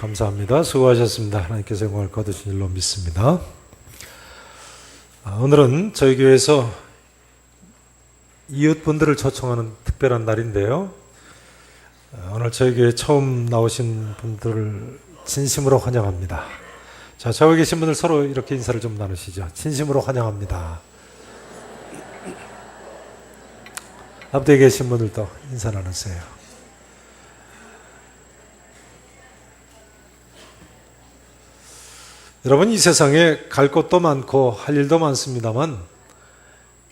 감사합니다. 수고하셨습니다. 하나님께서 영광을 거두신 줄로 믿습니다. 오늘은 저희 교회에서 이웃분들을 초청하는 특별한 날인데요. 오늘 저희 교회 처음 나오신 분들을 진심으로 환영합니다. 자, 저기 계신 분들 서로 이렇게 인사를 좀 나누시죠. 진심으로 환영합니다. 앞뒤에 계신 분들도 인사 나누세요. 여러분, 이 세상에 갈 곳도 많고 할 일도 많습니다만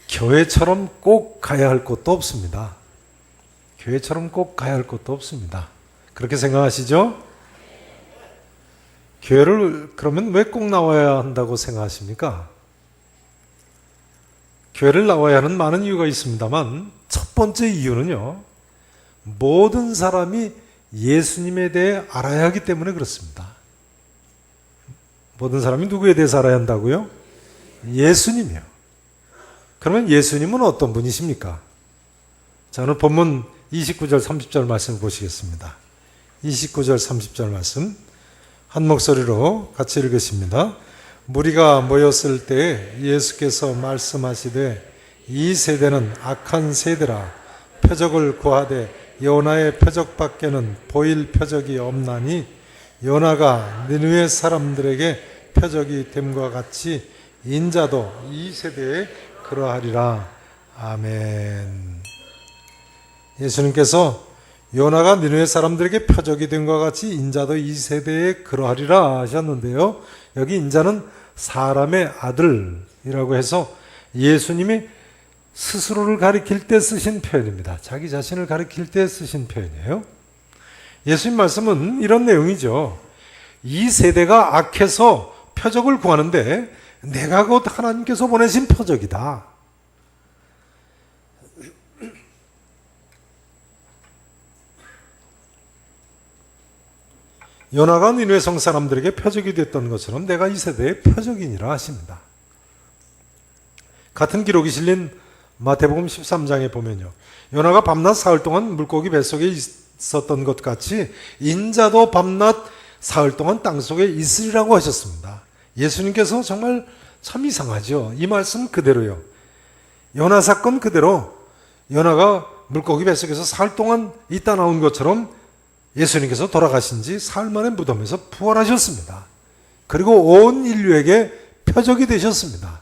교회처럼 꼭 가야 할 곳도 없습니다. 교회처럼 꼭 가야 할 곳도 없습니다. 그렇게 생각하시죠? 교회를 그러면 왜 꼭 나와야 한다고 생각하십니까? 교회를 나와야 하는 많은 이유가 있습니다만 첫 번째 이유는요, 모든 사람이 예수님에 대해 알아야 하기 때문에 그렇습니다. 모든 사람이 누구에 대해서 알아야 한다고요? 예수님이요. 그러면 예수님은 어떤 분이십니까? 자, 오늘 본문 29절 30절 말씀을 보시겠습니다. 29절 30절 말씀 한 목소리로 같이 읽으십니다. 무리가 모였을 때 예수께서 말씀하시되 이 세대는 악한 세대라 표적을 구하되 요나의 표적밖에는 보일 표적이 없나니 요나가 니느웨 사람들에게 표적이 됨과 같이 인자도 이 세대에 그러하리라. 아멘. 예수님께서 요나가 니느웨 사람들에게 표적이 됨과 같이 인자도 이 세대에 그러하리라 하셨는데요. 여기 인자는 사람의 아들이라고 해서 예수님이 스스로를 가리킬 때 쓰신 표현입니다. 자기 자신을 가리킬 때 쓰신 표현이에요. 예수님 말씀은 이런 내용이죠. 이 세대가 악해서 표적을 구하는데 내가 곧 하나님께서 보내신 표적이다. 요나가 니느웨 성 사람들에게 표적이 됐던 것처럼 내가 이 세대의 표적이니라 하십니다. 같은 기록이 실린 마태복음 13장에 보면요, 요나가 밤낮 사흘 동안 물고기 뱃속에 있었던 것 같이 인자도 밤낮 사흘 동안 땅속에 있으리라고 하셨습니다. 예수님께서 정말 참 이상하죠. 이 말씀 그대로요. 요나 사건 그대로 요나가 물고기 뱃속에서 사흘 동안 있다 나온 것처럼 예수님께서 돌아가신 지 사흘 만에 무덤에서 부활하셨습니다. 그리고 온 인류에게 표적이 되셨습니다.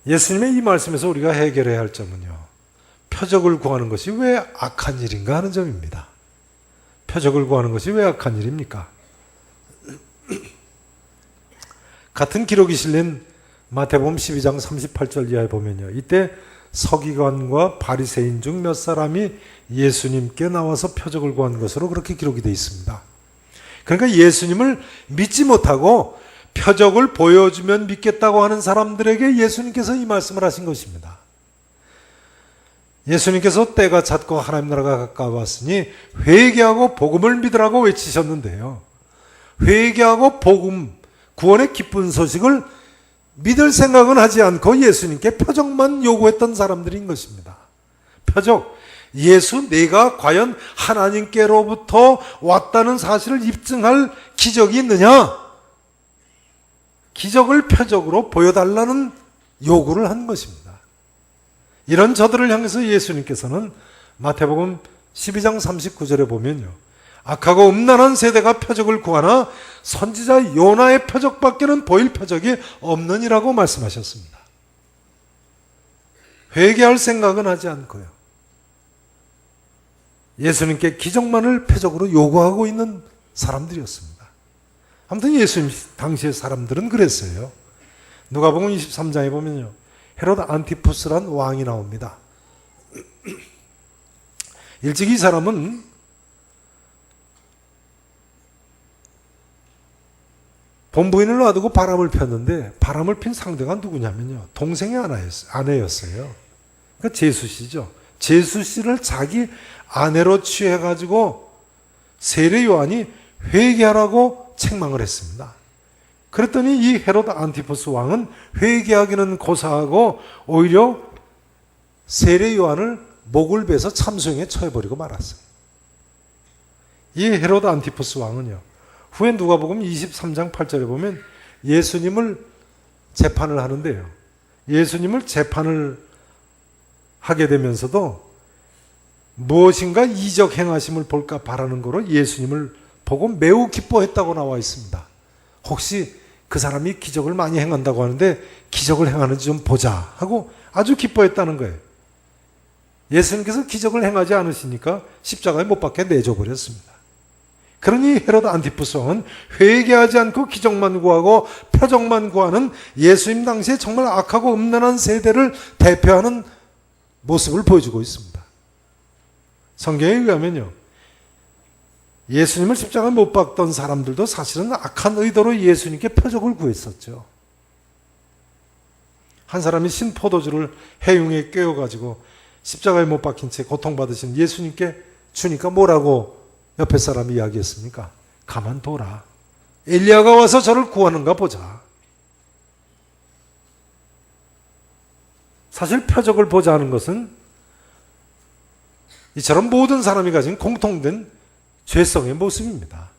예수님의 이 말씀에서 우리가 해결해야 할 점은요, 표적을 구하는 것이 왜 악한 일인가 하는 점입니다. 표적을 구하는 것이 왜 악한 일입니까? 같은 기록이 실린 마태복음 12장 38절 이하에 보면요, 이때 서기관과 바리새인 중 몇 사람이 예수님께 나와서 표적을 구한 것으로 그렇게 기록이 되어 있습니다. 그러니까 예수님을 믿지 못하고 표적을 보여주면 믿겠다고 하는 사람들에게 예수님께서 이 말씀을 하신 것입니다. 예수님께서 때가 찼고 하나님 나라가 가까웠으니 회개하고 복음을 믿으라고 외치셨는데요, 회개하고 복음, 구원의 기쁜 소식을 믿을 생각은 하지 않고 예수님께 표적만 요구했던 사람들인 것입니다. 표적, 예수 내가 과연 하나님께로부터 왔다는 사실을 입증할 기적이 있느냐? 기적을 표적으로 보여달라는 요구를 한 것입니다. 이런 저들을 향해서 예수님께서는 마태복음 12장 39절에 보면요, 악하고 음란한 세대가 표적을 구하나 선지자 요나의 표적밖에는 보일 표적이 없느니라고 말씀하셨습니다. 회개할 생각은 하지 않고요, 예수님께 기적만을 표적으로 요구하고 있는 사람들이었습니다. 아무튼 예수님 당시의 사람들은 그랬어요. 누가복음 23장에 보면요, 헤롯 안티푸스란 왕이 나옵니다. 일찍 이 사람은 본부인을 놔두고 바람을 폈는데 바람을 핀 상대가 누구냐면요, 동생의 아내였어요. 그러니까 제수씨죠. 제수씨를 자기 아내로 취해가지고 세례 요한이 회개하라고 책망을 했습니다. 그랬더니 이 헤롯 안티푸스 왕은 회개하기는 고사하고 오히려 세례 요한을 목을 베서 참수형에 처해버리고 말았어요. 이 헤로드 안티푸스 왕은요, 후에 누가복음 23장 8절에 보면 예수님을 재판을 하는데요. 예수님을 재판을 하게 되면서도 무엇인가 이적 행하심을 볼까 바라는 거로 예수님을 보고 매우 기뻐했다고 나와 있습니다. 혹시 그 사람이 기적을 많이 행한다고 하는데 기적을 행하는지 좀 보자 하고 아주 기뻐했다는 거예요. 예수님께서 기적을 행하지 않으시니까 십자가에 못 박혀 내줘 버렸습니다. 그러니 헤로드 안티푸스 왕은 회개하지 않고 기적만 구하고 표적만 구하는 예수님 당시에 정말 악하고 음란한 세대를 대표하는 모습을 보여주고 있습니다. 성경에 의하면요, 예수님을 십자가에 못 박던 사람들도 사실은 악한 의도로 예수님께 표적을 구했었죠. 한 사람이 신포도주를 해융에 꿰어가지고 십자가에 못 박힌 채 고통받으신 예수님께 주니까 뭐라고 옆에 사람이 이야기했습니까? 가만둬라. 엘리야가 와서 저를 구하는가 보자. 사실 표적을 보자 하는 것은 이처럼 모든 사람이 가진 공통된 죄성의 모습입니다.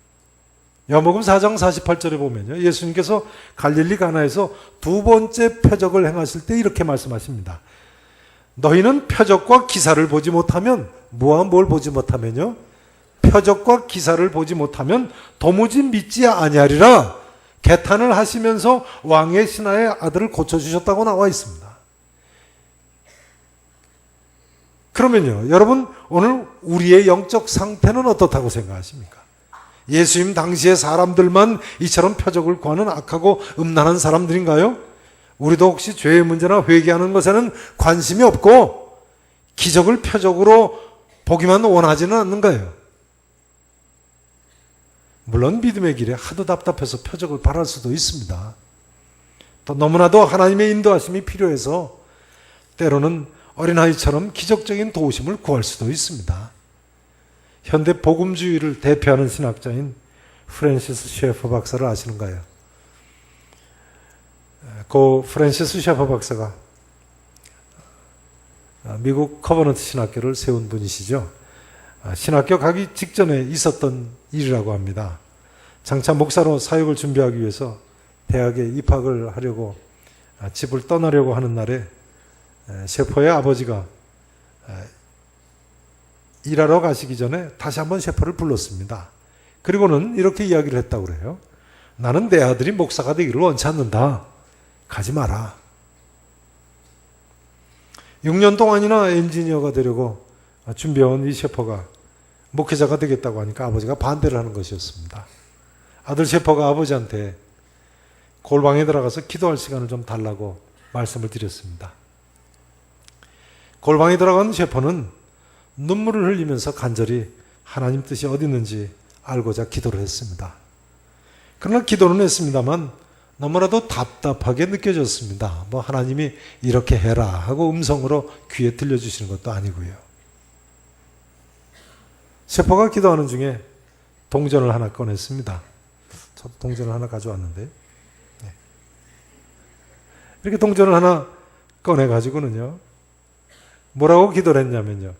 요한복음 4장 48절에 보면요, 예수님께서 갈릴리 가나에서 두 번째 표적을 행하실 때 이렇게 말씀하십니다. 너희는 표적과 기사를 보지 못하면, 뭐와 뭘 보지 못하면요, 표적과 기사를 보지 못하면 도무지 믿지 아니하리라 개탄을 하시면서 왕의 신하의 아들을 고쳐주셨다고 나와 있습니다. 그러면요, 여러분 오늘 우리의 영적 상태는 어떻다고 생각하십니까? 예수님 당시의 사람들만 이처럼 표적을 구하는 악하고 음란한 사람들인가요? 우리도 혹시 죄의 문제나 회개하는 것에는 관심이 없고 기적을 표적으로 보기만 원하지는 않는가요? 물론 믿음의 길에 하도 답답해서 표적을 바랄 수도 있습니다. 또 너무나도 하나님의 인도하심이 필요해서 때로는 어린아이처럼 기적적인 도우심을 구할 수도 있습니다. 현대 복음주의를 대표하는 신학자인 프랜시스 셰퍼 박사를 아시는가요? 그 프랜시스 셰퍼 박사가 미국 커버넌트 신학교를 세운 분이시죠. 신학교 가기 직전에 있었던 일이라고 합니다. 장차 목사로 사역을 준비하기 위해서 대학에 입학을 하려고 집을 떠나려고 하는 날에 셰퍼의 아버지가 일하러 가시기 전에 다시 한번 셰퍼를 불렀습니다. 그리고는 이렇게 이야기를 했다고 그래요. 나는 내 아들이 목사가 되기를 원치 않는다. 가지 마라. 6년 동안이나 엔지니어가 되려고 준비해온 이 셰퍼가 목회자가 되겠다고 하니까 아버지가 반대를 하는 것이었습니다. 아들 셰퍼가 아버지한테 골방에 들어가서 기도할 시간을 좀 달라고 말씀을 드렸습니다. 골방에 들어간 셰퍼는 눈물을 흘리면서 간절히 하나님 뜻이 어디 있는지 알고자 기도를 했습니다. 그러나 기도는 했습니다만 너무나도 답답하게 느껴졌습니다. 뭐 하나님이 이렇게 해라 하고 음성으로 귀에 들려주시는 것도 아니고요. 셰퍼가 기도하는 중에 동전을 하나 꺼냈습니다. 저도 동전을 하나 가져왔는데, 네. 이렇게 동전을 하나 꺼내가지고는요, 뭐라고 기도를 했냐면요,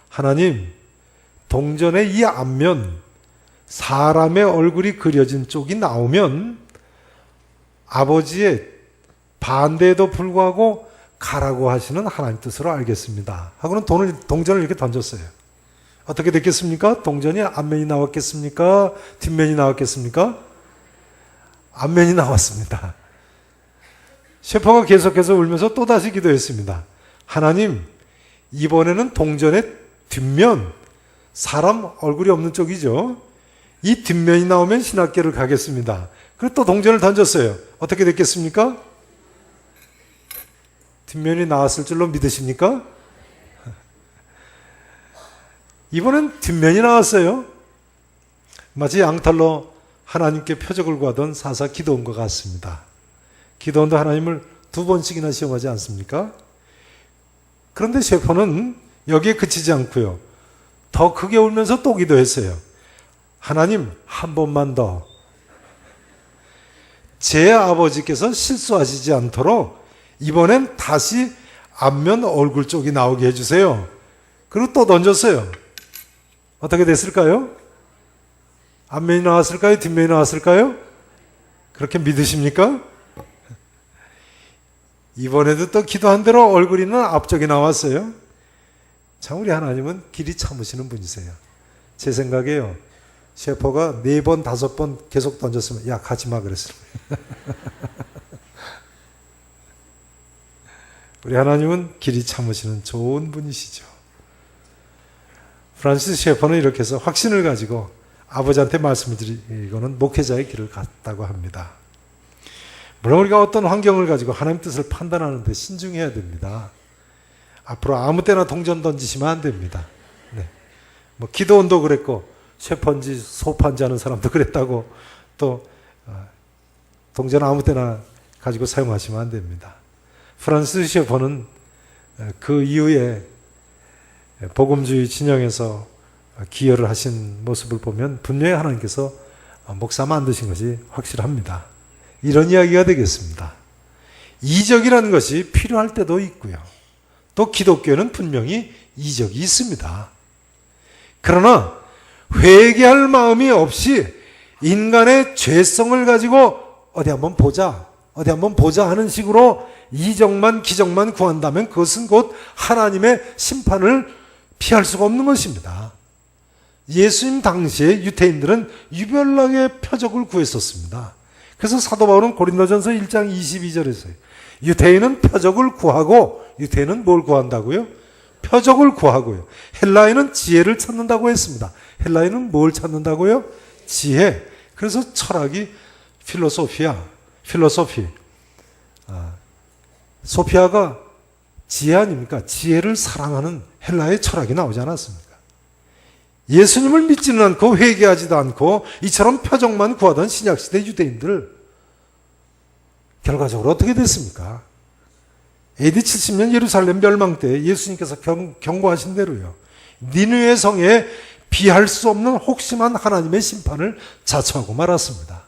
하나님, 동전의 이 앞면 사람의 얼굴이 그려진 쪽이 나오면 아버지의 반대에도 불구하고 가라고 하시는 하나님 뜻으로 알겠습니다 하고는 동전을 이렇게 던졌어요. 어떻게 됐겠습니까? 동전이 앞면이 나왔겠습니까? 뒷면이 나왔겠습니까? 앞면이 나왔습니다. 셰퍼가 계속해서 울면서 또다시 기도했습니다. 하나님, 이번에는 동전의 뒷면, 사람 얼굴이 없는 쪽이죠. 이 뒷면이 나오면 신학교를 가겠습니다. 그리고 또 동전을 던졌어요. 어떻게 됐겠습니까? 뒷면이 나왔을 줄로 믿으십니까? 이번엔 뒷면이 나왔어요. 마치 양털로 하나님께 표적을 구하던 사사 기도원과 같습니다. 기도원도 하나님을 2번씩이나 시험하지 않습니까? 그런데 셰퍼는 여기에 그치지 않고요, 더 크게 울면서 또 기도했어요. 하나님, 한 번만 더. 제 아버지께서 실수하시지 않도록 이번엔 다시 앞면 얼굴 쪽이 나오게 해주세요. 그리고 또 던졌어요. 어떻게 됐을까요? 앞면이 나왔을까요? 뒷면이 나왔을까요? 그렇게 믿으십니까? 이번에도 또 기도한 대로 얼굴이는 앞쪽에 나왔어요. 참 우리 하나님은 길이 참으시는 분이세요. 제 생각에요. 셰퍼가 4번, 5번 계속 던졌으면 야 가지마 그랬어요. 우리 하나님은 길이 참으시는 좋은 분이시죠. 프란시스 셰퍼는 이렇게 해서 확신을 가지고 아버지한테 말씀을 드리고는 목회자의 길을 갔다고 합니다. 물론 우리가 어떤 환경을 가지고 하나님 뜻을 판단하는데 신중해야 됩니다. 앞으로 아무 때나 동전 던지시면 안 됩니다. 네. 뭐 기도원도 그랬고 셰퍼인지 소파인지 하는 사람도 그랬다고 또 동전 아무 때나 가지고 사용하시면 안 됩니다. 프란시스 셰퍼는 그 이후에 복음주의 진영에서 기여를 하신 모습을 보면 분명히 하나님께서 목사 만드신 것이 확실합니다. 이런 이야기가 되겠습니다. 이적이라는 것이 필요할 때도 있고요. 또 기독교는 분명히 이적이 있습니다. 그러나 회개할 마음이 없이 인간의 죄성을 가지고 어디 한번 보자 하는 식으로 이적만 기적만 구한다면 그것은 곧 하나님의 심판을 피할 수가 없는 것입니다. 예수님 당시에 유대인들은 유별나게 표적을 구했었습니다. 그래서 사도 바울은 고린도전서 1장 22절에서요. 유대인은 표적을 구하고, 유대인은 뭘 구한다고요? 표적을 구하고요. 헬라인은 지혜를 찾는다고 했습니다. 헬라인은 뭘 찾는다고요? 지혜. 그래서 철학이 필로소피. 소피아가 지혜 아닙니까? 지혜를 사랑하는 헬라의 철학이 나오지 않았습니까? 예수님을 믿지는 않고 회개하지도 않고 이처럼 표적만 구하던 신약시대 유대인들 결과적으로 어떻게 됐습니까? AD 70년 예루살렘 멸망 때 예수님께서 경고하신 대로요. 니느웨 성에 비할 수 없는 혹심한 하나님의 심판을 자초하고 말았습니다.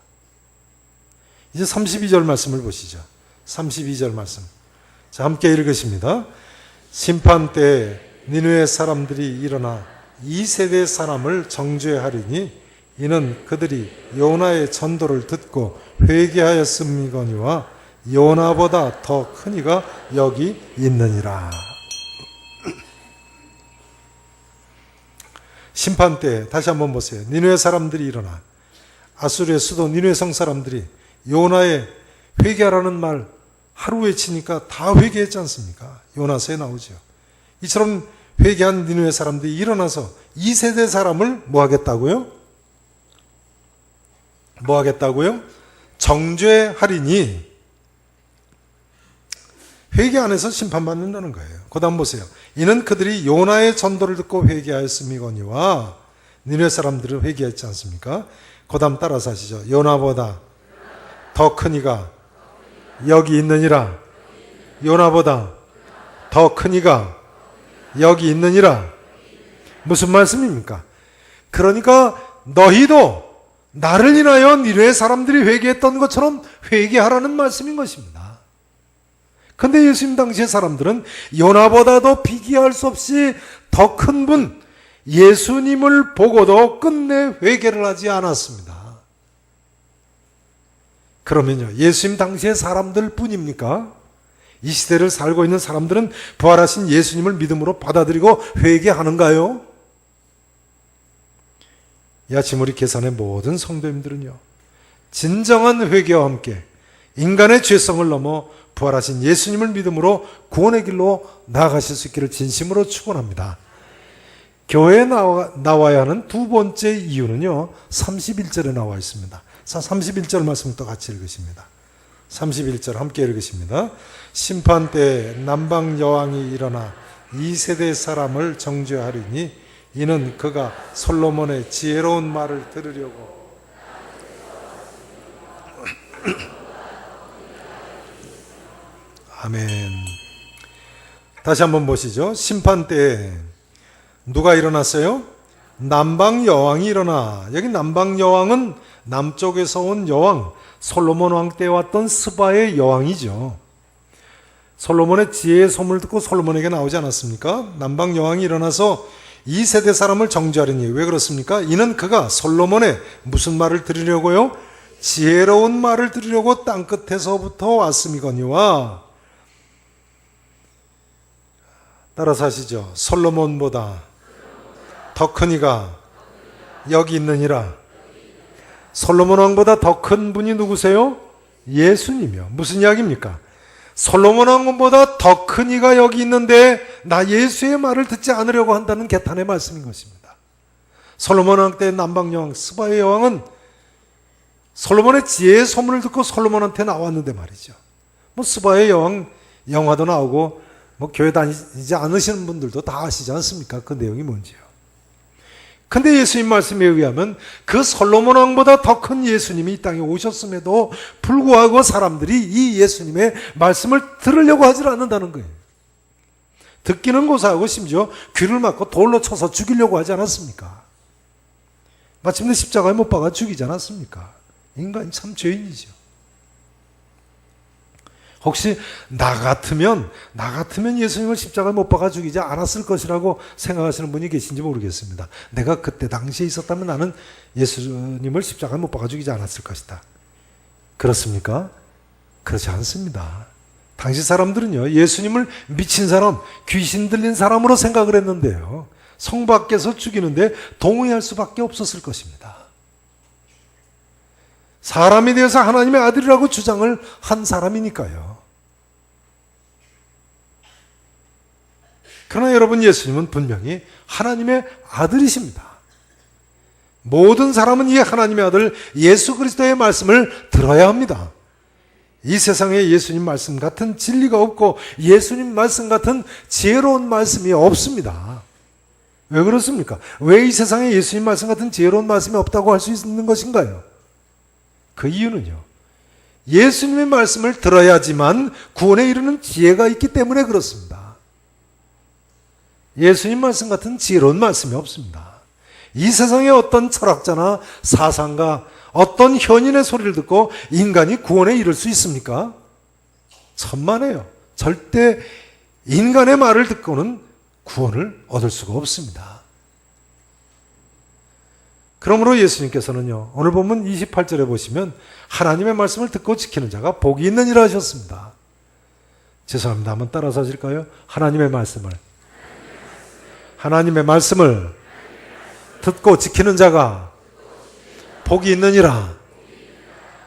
이제 32절 말씀을 보시죠. 32절 말씀. 자, 함께 읽으십니다. 심판 때 니느웨 사람들이 일어나 이 세대 사람을 정죄하리니 이는 그들이 요나의 전도를 듣고 회개하였음이거니와 요나보다 더 큰 이가 여기 있느니라. 심판 때 다시 한번 보세요. 니느웨 사람들이 일어나 아수르의 수도 니느웨 성 사람들이 요나의 회개하라는 말 하루 외치니까 다 회개했지 않습니까? 요나서에 나오죠. 이처럼 회개한 니느웨 사람들이 일어나서 이 세대 사람을 뭐 하겠다고요? 뭐 하겠다고요? 정죄하리니. 회개 안에서 심판받는다는 거예요. 그 다음 보세요. 이는 그들이 요나의 전도를 듣고 회개하였음이거니와 니느웨 사람들은 회개했지 않습니까? 그 다음 따라서 하시죠. 요나보다 더 큰 이가 여기 있느니라. 요나보다 더 큰 이가 여기 있느니라. 무슨 말씀입니까? 그러니까 너희도 나를 인하여 니느웨 사람들이 회개했던 것처럼 회개하라는 말씀인 것입니다. 근데 예수님 당시의 사람들은 요나보다도 비교할 수 없이 더 큰 분 예수님을 보고도 끝내 회개를 하지 않았습니다. 그러면요, 예수님 당시의 사람들 뿐입니까? 이 시대를 살고 있는 사람들은 부활하신 예수님을 믿음으로 받아들이고 회개하는가요? 이 아침 우리 계산의 모든 성도님들은요, 진정한 회개와 함께 인간의 죄성을 넘어 부활하신 예수님을 믿음으로 구원의 길로 나아가실 수 있기를 진심으로 축원합니다. 교회에 나와야 하는 두 번째 이유는요, 31절에 나와 있습니다. 자, 31절 말씀 또 같이 읽으십니다. 31절 함께 읽으십니다. 심판 때 남방 여왕이 일어나 이 세대 사람을 정죄하리니 이는 그가 솔로몬의 지혜로운 말을 들으려고 아멘. 다시 한번 보시죠. 심판 때 누가 일어났어요? 남방 여왕이 일어나. 여기 남방 여왕은 남쪽에서 온 여왕, 솔로몬 왕 때 왔던 스바의 여왕이죠. 솔로몬의 지혜의 소문을 듣고 솔로몬에게 나오지 않았습니까? 남방 여왕이 일어나서 이 세대 사람을 정죄하려니. 왜 그렇습니까? 이는 그가 솔로몬의 무슨 말을 들으려고요? 지혜로운 말을 들으려고 땅끝에서부터 왔음이거니와. 따라서 하시죠. 솔로몬보다 더 큰 이가 여기 있느니라. 솔로몬 왕보다 더 큰 분이 누구세요? 예수님이요. 무슨 이야기입니까? 솔로몬 왕보다 더 큰 이가 여기 있는데 나 예수의 말을 듣지 않으려고 한다는 개탄의 말씀인 것입니다. 솔로몬 왕 때 남방 여왕 스바의 여왕은 솔로몬의 지혜의 소문을 듣고 솔로몬한테 나왔는데 말이죠. 뭐 스바의 여왕 영화도 나오고 뭐 교회 다니지 않으시는 분들도 다 아시지 않습니까? 그 내용이 뭔지요. 근데 예수님 말씀에 의하면 그 솔로몬 왕보다 더 큰 예수님이 이 땅에 오셨음에도 불구하고 사람들이 이 예수님의 말씀을 들으려고 하질 않는다는 거예요. 듣기는 고사하고 심지어 귀를 막고 돌로 쳐서 죽이려고 하지 않았습니까? 마침내 십자가에 못 박아 죽이지 않았습니까? 인간이 참 죄인이죠. 혹시 나 같으면 예수님을 십자가에 못 박아 죽이지 않았을 것이라고 생각하시는 분이 계신지 모르겠습니다. 내가 그때 당시에 있었다면 나는 예수님을 십자가에 못 박아 죽이지 않았을 것이다. 그렇습니까? 그렇지 않습니다. 당시 사람들은요, 예수님을 미친 사람, 귀신 들린 사람으로 생각을 했는데요, 성 밖에서 죽이는데 동의할 수밖에 없었을 것입니다. 사람에 대해서 하나님의 아들이라고 주장을 한 사람이니까요. 그러나 여러분, 예수님은 분명히 하나님의 아들이십니다. 모든 사람은 이 하나님의 아들 예수 그리스도의 말씀을 들어야 합니다. 이 세상에 예수님 말씀 같은 진리가 없고 예수님 말씀 같은 지혜로운 말씀이 없습니다. 왜 그렇습니까? 왜 이 세상에 예수님 말씀 같은 지혜로운 말씀이 없다고 할 수 있는 것인가요? 그 이유는요, 예수님의 말씀을 들어야지만 구원에 이르는 지혜가 있기 때문에 그렇습니다. 예수님 말씀 같은 지혜로운 말씀이 없습니다. 이 세상에 어떤 철학자나 사상가, 어떤 현인의 소리를 듣고 인간이 구원에 이를 수 있습니까? 천만에요. 절대 인간의 말을 듣고는 구원을 얻을 수가 없습니다. 그러므로 예수님께서는요, 오늘 본문 28절에 보시면 하나님의 말씀을 듣고 지키는 자가 복이 있느니라 하셨습니다. 죄송합니다. 한번 따라서 하실까요? 하나님의 말씀을 듣고 지키는 자가 복이 있느니라.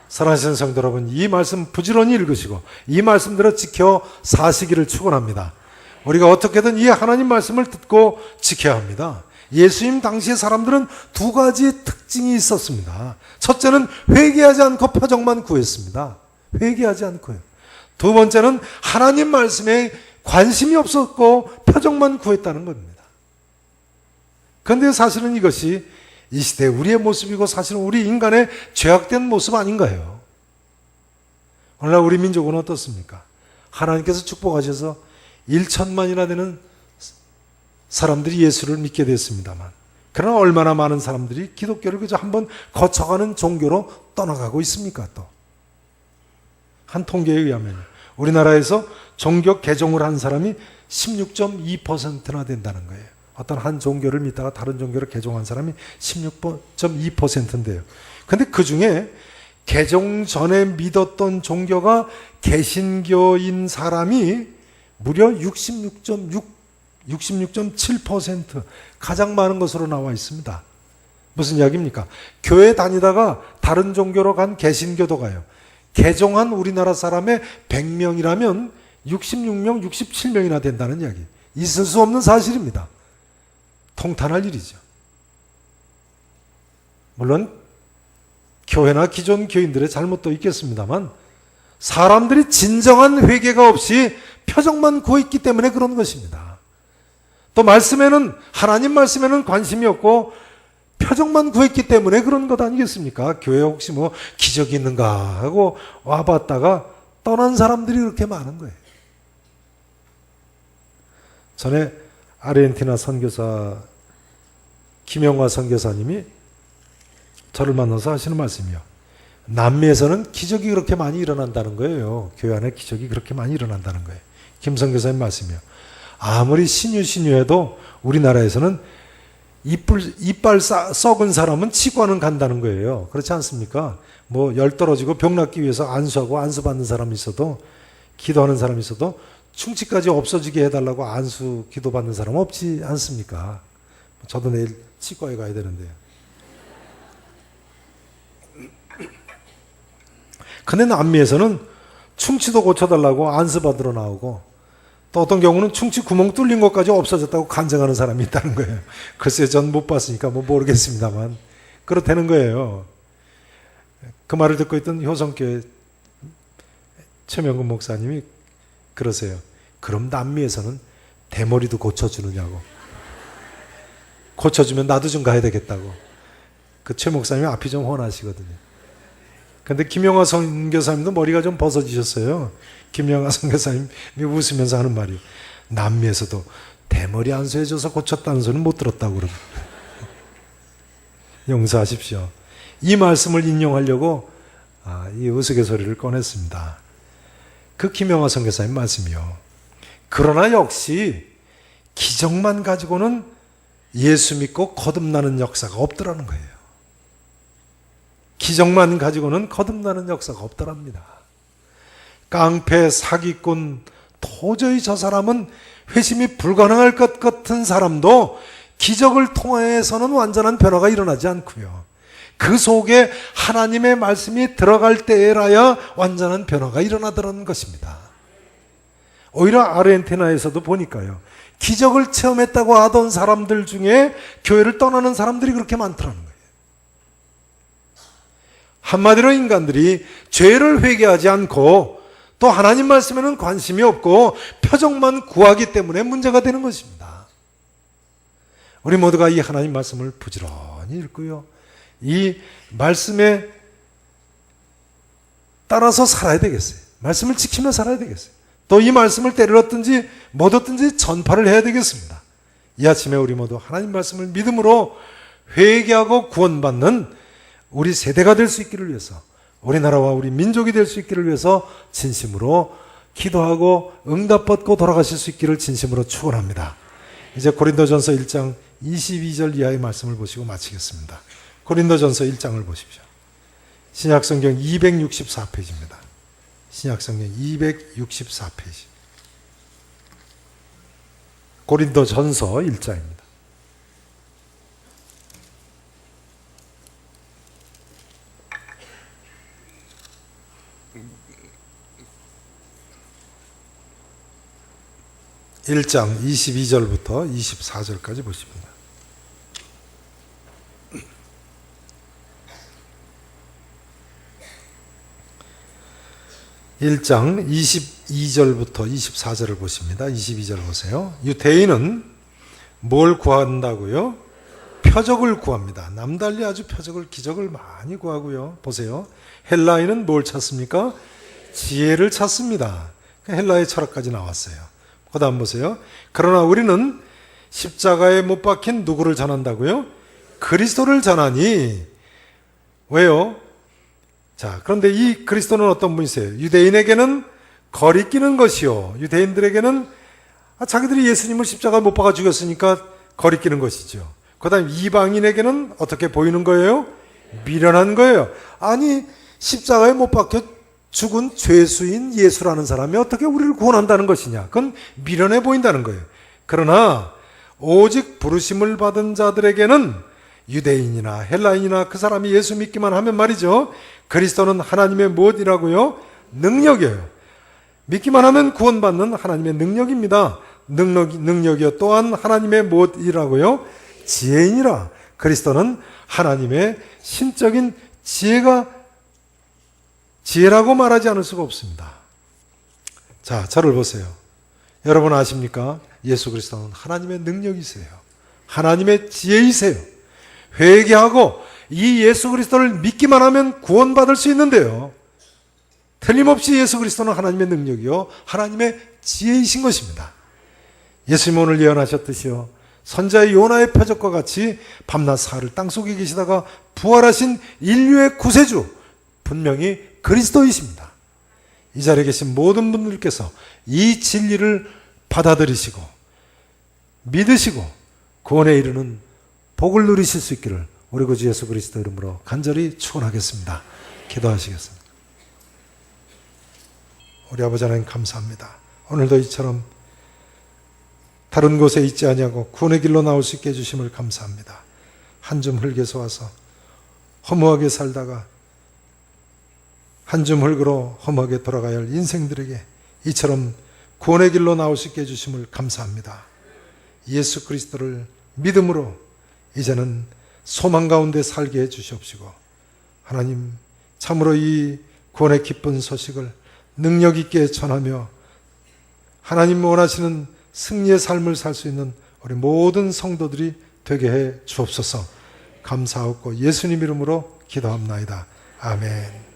사랑하시는 성도 여러분, 이 말씀 부지런히 읽으시고 이 말씀대로 지켜 사시기를 축원합니다. 우리가 어떻게든 이 하나님 말씀을 듣고 지켜야 합니다. 예수님 당시의 사람들은 두 가지 특징이 있었습니다. 첫째는 회개하지 않고 표적만 구했습니다. 회개하지 않고요. 두 번째는 하나님 말씀에 관심이 없었고 표적만 구했다는 겁니다. 그런데 사실은 이것이 이 시대의 우리의 모습이고 사실은 우리 인간의 죄악된 모습 아닌가요? 오늘날 우리 민족은 어떻습니까? 하나님께서 축복하셔서 1천만이나 되는 사람들이 예수를 믿게 됐습니다만, 그러나 얼마나 많은 사람들이 기독교를 그저 한번 거쳐가는 종교로 떠나가고 있습니까? 또 한 통계에 의하면 우리나라에서 종교 개종을 한 사람이 16.2%나 된다는 거예요. 어떤 한 종교를 믿다가 다른 종교를 개종한 사람이 16.2%인데요. 근데 그 중에 개종 전에 믿었던 종교가 개신교인 사람이 무려 66.7% 가장 많은 것으로 나와 있습니다. 무슨 이야기입니까? 교회 다니다가 다른 종교로 간 개신교도가요, 개종한 우리나라 사람의 100명이라면 66명, 67명이나 된다는 이야기. 있을 수 없는 사실입니다. 통탄할 일이죠. 물론 교회나 기존 교인들의 잘못도 있겠습니다만 사람들이 진정한 회개가 없이 표적만 구했기 때문에 그런 것입니다. 또 말씀에는, 하나님 말씀에는 관심이 없고 표적만 구했기 때문에 그런 것 아니겠습니까? 교회 혹시 뭐 기적이 있는가 하고 와봤다가 떠난 사람들이 그렇게 많은 거예요. 전에 아르헨티나 선교사 김영화 선교사님이 저를 만나서 하시는 말씀이요, 남미에서는 기적이 그렇게 많이 일어난다는 거예요. 교회 안에 기적이 그렇게 많이 일어난다는 거예요. 김성교사님 말씀이요. 아무리 신유해도 우리나라에서는 이빨 썩은 사람은 치과는 간다는 거예요. 그렇지 않습니까? 뭐 열 떨어지고 병 낫기 위해서 안수하고 안수받는 사람이 있어도, 기도하는 사람이 있어도 충치까지 없어지게 해달라고 안수 기도받는 사람은 없지 않습니까? 저도 내일 치과에 가야 되는데요. 근데 남미에서는 충치도 고쳐달라고 안수받으러 나오고, 또 어떤 경우는 충치 구멍 뚫린 것까지 없어졌다고 간증하는 사람이 있다는 거예요. 글쎄 전 못 봤으니까 뭐 모르겠습니다만 그렇다는 거예요. 그 말을 듣고 있던 효성교회 최명근 목사님이 그러세요. 그럼 남미에서는 대머리도 고쳐주느냐고. 고쳐주면 나도 좀 가야 되겠다고. 그 최 목사님이 앞이 좀 훤하시거든요. 근데 김영하 선교사님도 머리가 좀 벗어지셨어요. 김영하 선교사님이 웃으면서 하는 말이, 남미에서도 대머리 안수해줘서 고쳤다는 소리는 못 들었다고 그러고. 용서하십시오. 이 말씀을 인용하려고 이 우스갯소리를 꺼냈습니다. 그 김영하 선교사님 말씀이요. 그러나 역시 기적만 가지고는 예수 믿고 거듭나는 역사가 없더라는 거예요. 기적만 가지고는 거듭나는 역사가 없더랍니다. 깡패, 사기꾼, 도저히 저 사람은 회심이 불가능할 것 같은 사람도 기적을 통해서는 완전한 변화가 일어나지 않고요. 그 속에 하나님의 말씀이 들어갈 때에라야 완전한 변화가 일어나더라는 것입니다. 오히려 아르헨티나에서도 보니까요, 기적을 체험했다고 하던 사람들 중에 교회를 떠나는 사람들이 그렇게 많더라는 거예요. 한마디로 인간들이 죄를 회개하지 않고 또 하나님 말씀에는 관심이 없고 표적만 구하기 때문에 문제가 되는 것입니다. 우리 모두가 이 하나님 말씀을 부지런히 읽고요, 이 말씀에 따라서 살아야 되겠어요. 말씀을 지키며 살아야 되겠어요. 또 이 말씀을 때를 얻든지 못 얻든지 전파를 해야 되겠습니다. 이 아침에 우리 모두 하나님 말씀을 믿음으로 회개하고 구원받는 우리 세대가 될 수 있기를 위해서, 우리나라와 우리 민족이 될 수 있기를 위해서 진심으로 기도하고 응답받고 돌아가실 수 있기를 진심으로 축원합니다. 이제 고린도전서 1장 22절 이하의 말씀을 보시고 마치겠습니다. 고린도전서 1장을 보십시오. 신약성경 264페이지입니다. 신약성경 264페이지. 고린도전서 1장입니다. (1장) 22절부터 24절까지 보십니다. 1장 22절부터 24절을 보십니다. 22절 보세요. 유대인은 뭘 구한다고요? 표적을 구합니다. 남달리 아주 표적을, 기적을 많이 구하고요. 보세요. 헬라인은 뭘 찾습니까? 지혜를 찾습니다. 헬라의 철학까지 나왔어요. 그 다음 보세요. 그러나 우리는 십자가에 못 박힌 누구를 전한다고요? 그리스도를 전하니. 왜요? 자, 그런데 이 그리스도는 어떤 분이세요? 유대인에게는 거리끼는 것이요, 유대인들에게는 자기들이 예수님을 십자가에 못 박아 죽였으니까 거리끼는 것이죠. 그 다음 이방인에게는 어떻게 보이는 거예요? 미련한 거예요. 아니, 십자가에 못 박혀 죽은 죄수인 예수라는 사람이 어떻게 우리를 구원한다는 것이냐? 그건 미련해 보인다는 거예요. 그러나 오직 부르심을 받은 자들에게는, 유대인이나 헬라인이나 그 사람이 예수 믿기만 하면 말이죠, 그리스도는 하나님의 무엇이라고요? 능력이에요. 믿기만 하면 구원받는 하나님의 능력입니다. 능력이요 또한 하나님의 무엇이라고요? 지혜이니라. 그리스도는 하나님의 신적인 지혜라고 말하지 않을 수가 없습니다. 자, 저를 보세요. 여러분 아십니까? 예수 그리스도는 하나님의 능력이세요. 하나님의 지혜이세요. 회개하고 이 예수 그리스도를 믿기만 하면 구원받을 수 있는데요, 틀림없이 예수 그리스도는 하나님의 능력이요 하나님의 지혜이신 것입니다. 예수님 오늘 예언하셨듯이요, 선자의 요나의 표적과 같이 밤낮 사흘을 땅속에 계시다가 부활하신 인류의 구세주, 분명히 그리스도이십니다. 이 자리에 계신 모든 분들께서 이 진리를 받아들이시고 믿으시고 구원에 이르는 복을 누리실 수 있기를 우리 구주 예수 그리스도 이름으로 간절히 축원하겠습니다. 기도하시겠습니다. 우리 아버지 하나님 감사합니다. 오늘도 이처럼 다른 곳에 있지 아니하고 구원의 길로 나올 수 있게 해주심을 감사합니다. 한 줌 흙에서 와서 허무하게 살다가 한 줌 흙으로 험하게 돌아가야 할 인생들에게 이처럼 구원의 길로 나올 수 있게 해주심을 감사합니다. 예수 그리스도를 믿음으로 이제는 소망 가운데 살게 해주시옵시고 하나님 참으로 이 구원의 기쁜 소식을 능력 있게 전하며 하나님 원하시는 승리의 삶을 살 수 있는 우리 모든 성도들이 되게 해 주옵소서. 감사하고 예수님 이름으로 기도합나이다. 아멘.